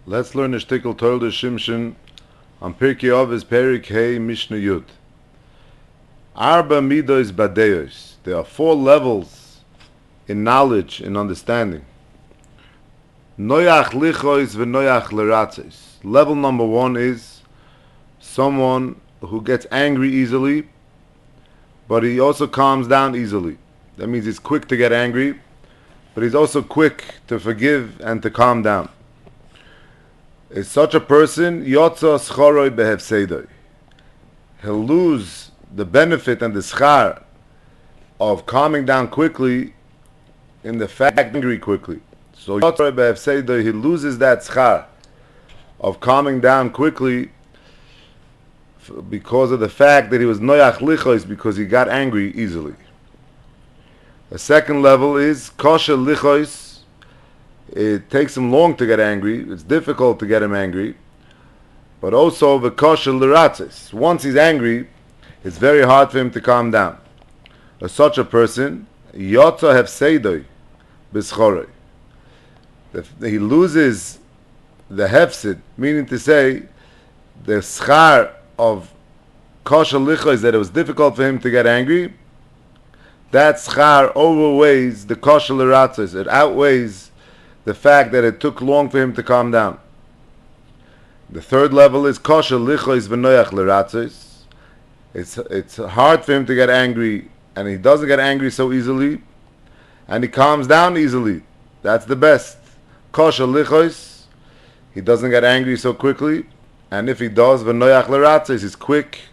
Let's learn a shtickle Toldos Shimshon on Perek Hey Mishna Yud. Arba midos badeos. There are 4 levels in knowledge and understanding. Noyach lichois v'noyach leratzos. Level number 1 is someone who gets angry easily, but he also calms down easily. That means he's quick to get angry, but he's also quick to forgive and to calm down. Is such a person yotza schoroi behefsedoi. He'll lose the benefit and the schar of calming down quickly in the fact angry quickly. So yotza behefsedoi, he loses that schar of calming down quickly because of the fact that he was noyach lichois, because he got angry easily. The second level is kosher lichois. It takes him long to get angry. It's difficult to get him angry. But also the kosher leratzos. Once he's angry, it's very hard for him to calm down. Such a person, yotza hefseidoi b'schoroi. He loses the hefsid, meaning to say, the schar of kosher lichois, that it was difficult for him to get angry. That schar overweighs the kosher leratzos. It outweighs the fact that it took long for him to calm down. The third level is kosher lichois v'noyach leratzos. It's hard for him to get angry, and he doesn't get angry so easily, and he calms down easily. That's the best. Kosher lichois, he doesn't get angry so quickly, and if he does, v'noyach leratzos, he's quick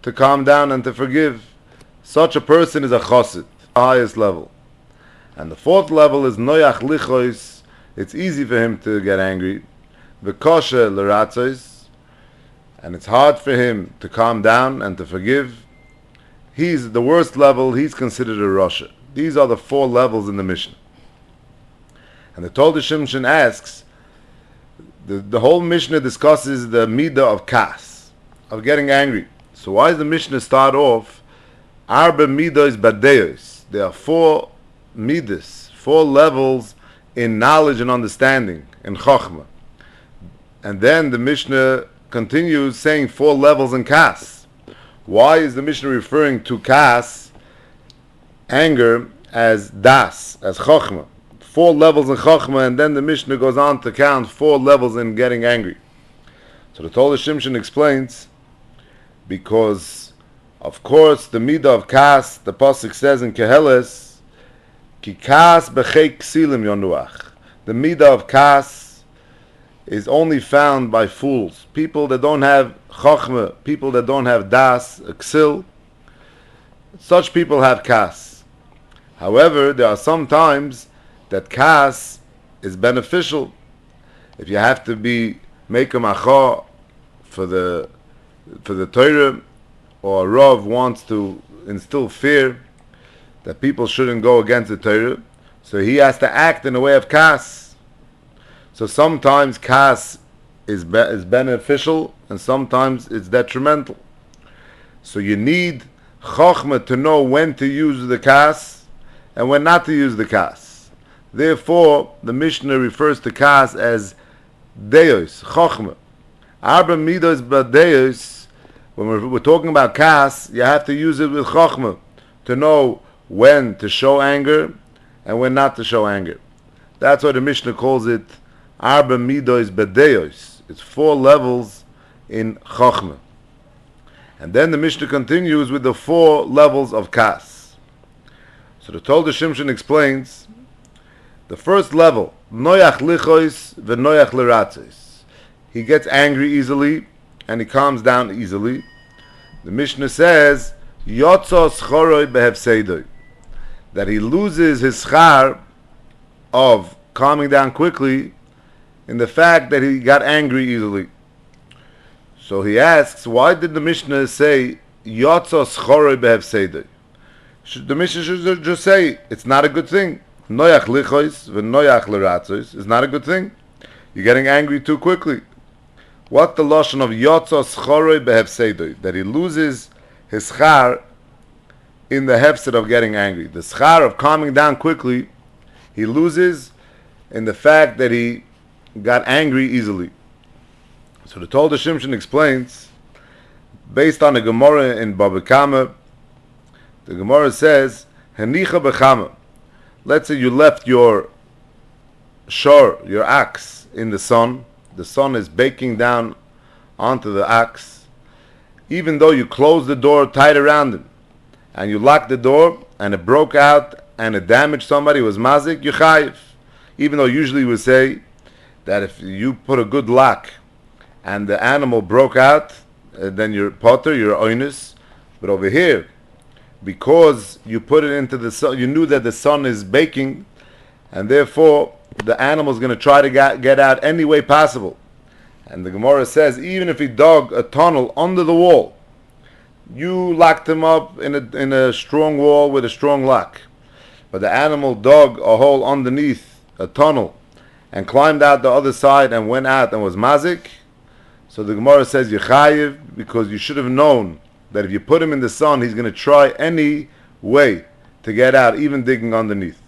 to calm down and to forgive. Such a person is a chosid, the highest level. And the fourth level is noyach lichois. It's easy for him to get angry, v'kosher leratzos, and it's hard for him to calm down and to forgive. He's the worst level. He's considered a rasha. These are the 4 levels in the Mishna. And the Toldos Shimshon asks, the whole Mishnah discusses the midah of kas, of getting angry. So why does the Mishnah start off, arba midos badeos? There are 4 midas, 4 levels in knowledge and understanding, in chokhmah. And then the Mishnah continues saying 4 levels in kas. Why is the Mishnah referring to kas, anger, as das, as chokhmah? 4 levels in chokhmah, and then the Mishnah goes on to count 4 levels in getting angry. So the Toldos Shimshon explains, because of course the midah of kas, the pasuk says in Keheles, Ki kas b'chei ksilim yonuach. The midah of kas is only found by fools, people that don't have chokhmah, people that don't have das, ksil. Such people have kas. However, there are some times that kas is beneficial. If you have to make a macha for the Torah, or a Rav wants to instill fear that people shouldn't go against the Torah, so he has to act in a way of kas. So sometimes kas is beneficial, and sometimes it's detrimental. So you need chokhmah to know when to use the kas and when not to use the kas. Therefore, the Mishnah refers to kas as deos, chokhmah. Arba midos badeos. When we're talking about kas, you have to use it with chokhmah to know when to show anger and when not to show anger. That's why the Mishnah calls it arba midos badeos. It's 4 levels in chokhmah. And then the Mishnah continues with the 4 levels of kas. So the Toldos Shimshon explains, the first level, noyach lichois v'noyach leratzos. He gets angry easily and he calms down easily. The Mishnah says, yotza schoroi behefsedoi, that he loses his schar of calming down quickly in the fact that he got angry easily. So he asks, why did the Mishnah say yotza schoroi behefsedoi? The Mishnah should just say it's not a good thing. Noyach lichois v'noyach leratzos is not a good thing. You're getting angry too quickly. What's the lashon of yotza schoroi behefsedoi? That he loses his schar in the hefset of getting angry. The schar of calming down quickly, he loses in the fact that he got angry easily. So the Toldos Shimshon explains, based on the Gemara in Baba Kama, the Gemara says, Hanicha b'chama. Let's say you left your shor, your axe, in the sun. The sun is baking down onto the axe. Even though you closed the door tight around him, and you locked the door, and it broke out, and it damaged somebody, it was mazik, you chayiv. Even though usually we say that if you put a good lock, and the animal broke out, then you're potter, you're oinus. But over here, because you put it into the sun, you knew that the sun is baking, and therefore the animal is going to try to get out any way possible. And the Gemara says, even if he dug a tunnel under the wall, you locked him up in a strong wall with a strong lock, but the animal dug a hole underneath a tunnel and climbed out the other side and went out and was mazik. So the Gemara says Yechayiv, because you should have known that if you put him in the sun, he's going to try any way to get out, even digging underneath.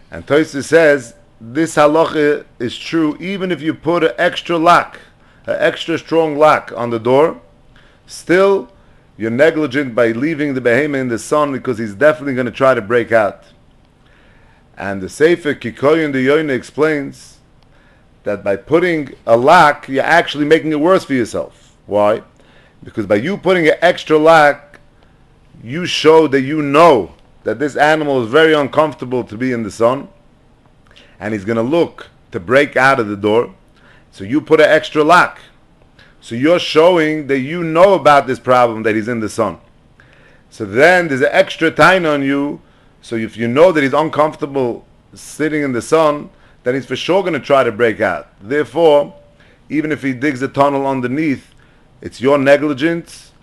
And Tosfos says this halacha is true even if you put an extra lock, an extra strong lock on the door. Still, you're negligent by leaving the behemoth in the sun, because he's definitely going to try to break out. And the Sefer Kikoyon de Yoyne explains that by putting a lock, you're actually making it worse for yourself. Why? Because by you putting an extra lock, you show that you know that this animal is very uncomfortable to be in the sun, and he's going to look to break out of the door. So you put an extra lock. So you're showing that you know about this problem, that he's in the sun. So then there's an extra time on you. So if you know that he's uncomfortable sitting in the sun, then he's for sure going to try to break out. Therefore, even if he digs a tunnel underneath, it's your negligence.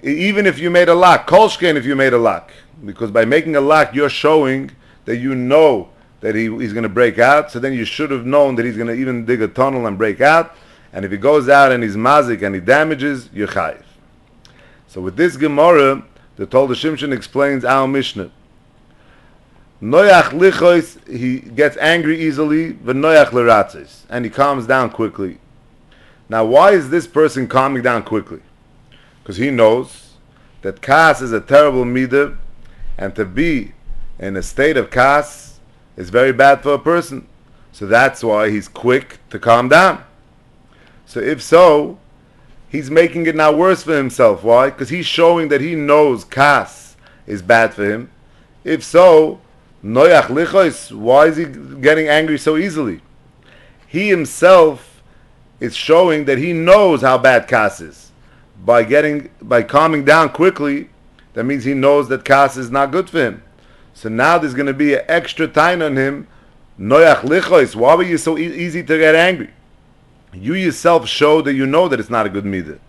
Even if you made a lock, kolshken if you made a lock, because by making a lock, you're showing that you know that he's going to break out. So then you should have known that he's going to even dig a tunnel and break out. And if he goes out and he's mazik and he damages, you're chayiv. So with this Gemara, the Toldos Shimshon explains our Mishna. Noyach lichois, he gets angry easily, v'noyach leratzis, and he calms down quickly. Now, why is this person calming down quickly? Because he knows that kas is a terrible midah, and to be in a state of kas is very bad for a person. So that's why he's quick to calm down. So if so, he's making it now worse for himself. Why? Because he's showing that he knows kas is bad for him. If so, Noyach lichois, why is he getting angry so easily? He himself is showing that he knows how bad kas is. By calming down quickly, that means he knows that kas is not good for him. So now there's going to be an extra time on him. Noyach lichois, why were you so easy to get angry? You yourself show that you know that it's not a good midah.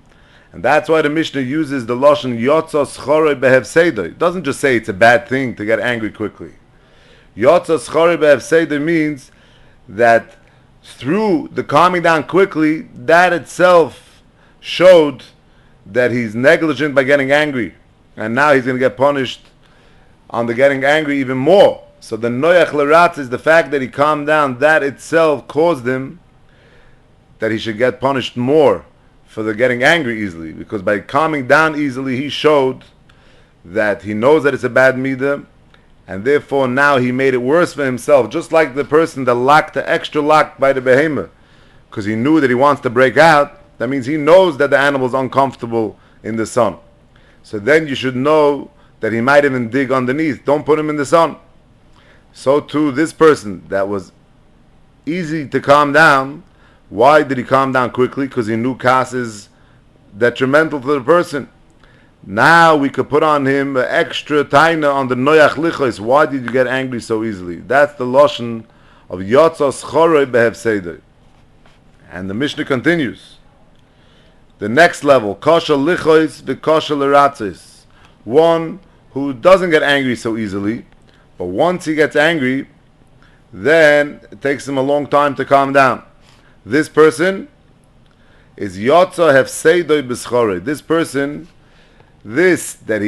And that's why the Mishnah uses the lashon yotzos chorei behefseido. It doesn't just say it's a bad thing to get angry quickly. Yotzos chorei behefseido means that through the calming down quickly, that itself showed that he's negligent by getting angry. And now he's going to get punished on the getting angry even more. So the noyach leratz is the fact that he calmed down. That itself caused him that he should get punished more for the getting angry easily. Because by calming down easily, he showed that he knows that it's a bad midah, and therefore now he made it worse for himself. Just like the person that locked the extra lock by the behemoth, because he knew that he wants to break out, that means he knows that the animal is uncomfortable in the sun. So then you should know that he might even dig underneath. Don't put him in the sun. So too, this person that was easy to calm down, why did he calm down quickly? Because he knew kas is detrimental to the person. Now we could put on him an extra taina on the noyach lichos. Why did you get angry so easily? That's the lashon of yotzos chorei behefseido. And the Mishnah continues. The next level, kosher lichos v'kosher leratzis. One who doesn't get angry so easily, but once he gets angry, then it takes him a long time to calm down. This person is yotza hefseidoi b'schorei. This person, that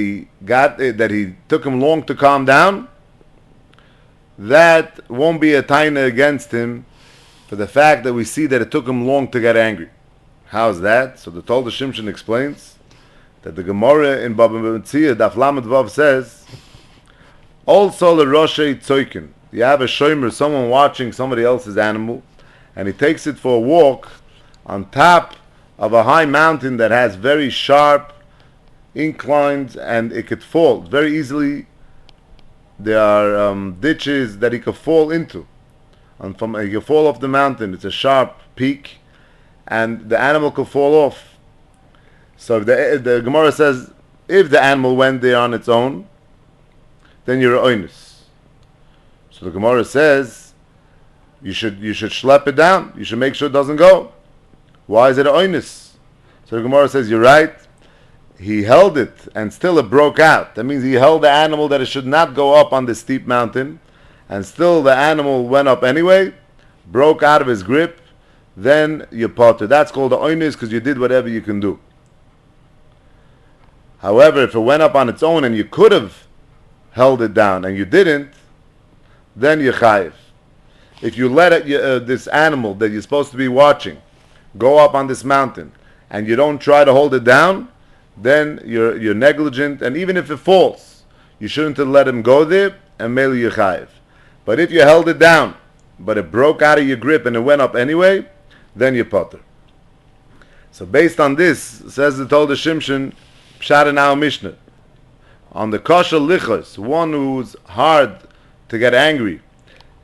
he took him long to calm down, that won't be a taina against him for the fact that we see that it took him long to get angry. How's that? So the Toldos Shimshon explains that the Gemara in Baba Metzia, Daf Lamed Vav says, also the Roshei Tzoikin. You have a shomer, someone watching somebody else's animal, and he takes it for a walk on top of a high mountain that has very sharp inclines, and it could fall very easily. There are ditches that he could fall into. And he could fall off the mountain. It's a sharp peak, and the animal could fall off. So the Gemara says, if the animal went there on its own, then you're oinus. So the Gemara says, you should schlep it down. You should make sure it doesn't go. Why is it oinus? So the Gemara says, you're right. He held it, and still it broke out. That means he held the animal that it should not go up on this steep mountain, and still the animal went up anyway, broke out of his grip, then you potter. That's called the oinus, because you did whatever you can do. However, if it went up on its own and you could have held it down and you didn't, then you're chayiv. If you let it, this animal that you're supposed to be watching go up on this mountain and you don't try to hold it down, then you're negligent, and even if it falls, you shouldn't have let him go there, and merely you're chayiv. But if you held it down, but it broke out of your grip and it went up anyway, then you potter. So based on this, says the Toldos Shimshon, Pshat in our Mishna, on the kosher lichos, one who's hard to get angry,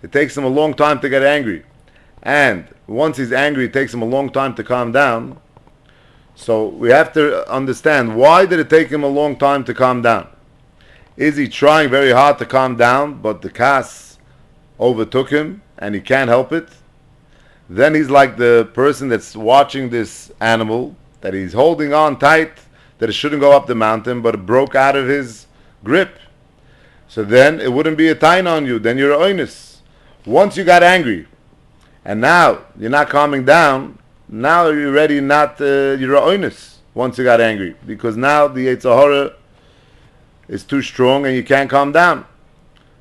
it takes him a long time to get angry, and once he's angry, it takes him a long time to calm down. So we have to understand, why did it take him a long time to calm down? Is he trying very hard to calm down, but the kas overtook him and he can't help it? Then he's like the person that's watching this animal, that he's holding on tight, that it shouldn't go up the mountain, but it broke out of his grip. So then it wouldn't be a tain on you, then you're a oinus. Once you got angry, and now you're not calming down, now you're ready not, you're a oinus once you got angry, because now the Yetzer Hara is too strong and you can't calm down.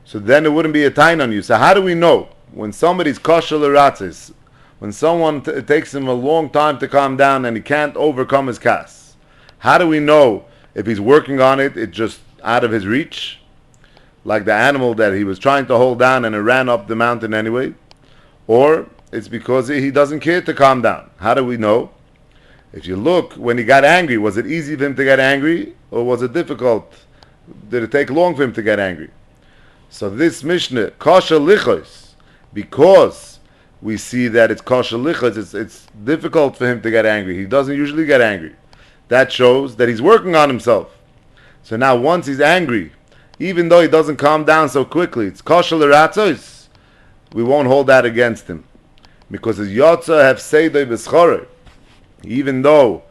So then it wouldn't be a tain on you. So how do we know when somebody's kosher l'ratzis, when someone it takes him a long time to calm down and he can't overcome his kas? How do we know if he's working on it, it's just out of his reach, like the animal that he was trying to hold down and it ran up the mountain anyway, or it's because he doesn't care to calm down? How do we know? If you look, when he got angry, was it easy for him to get angry, or was it difficult? Did it take long for him to get angry? So this Mishnah, kosher lichos, because we see that it's kosher lichos, it's difficult for him to get angry. He doesn't usually get angry. That shows that he's working on himself. So now once he's angry, even though he doesn't calm down so quickly, it's kosher l'ratzos, we won't hold that against him. Because his yotza have seidoi b'schorei, even though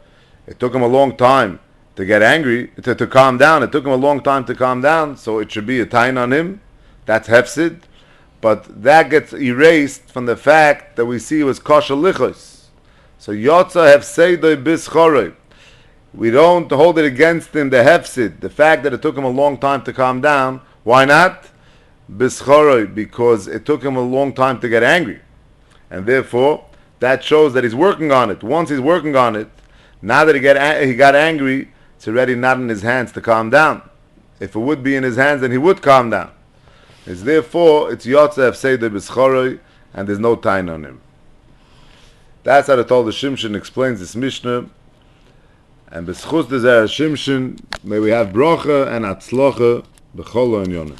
it took him a long time to get angry, to calm down, it took him a long time to calm down, so it should be a tain on him. That's hefsid. But that gets erased from the fact that we see it was kosher lichos. So yotza have seidoi b'schorei. We don't hold it against him, the hefsid, the fact that it took him a long time to calm down. Why not? B'schorei, because it took him a long time to get angry. And therefore, that shows that he's working on it. Once he's working on it, now that he got angry, it's already not in his hands to calm down. If it would be in his hands, then he would calm down. It's Yotze Efseide B'schorei, and there's no tain on him. That's how the Toldos Shimshon explains this Mishnah. And B'schus Dezer Shimshon, may we have bracha and atzlocha b'chol ha'inyonim.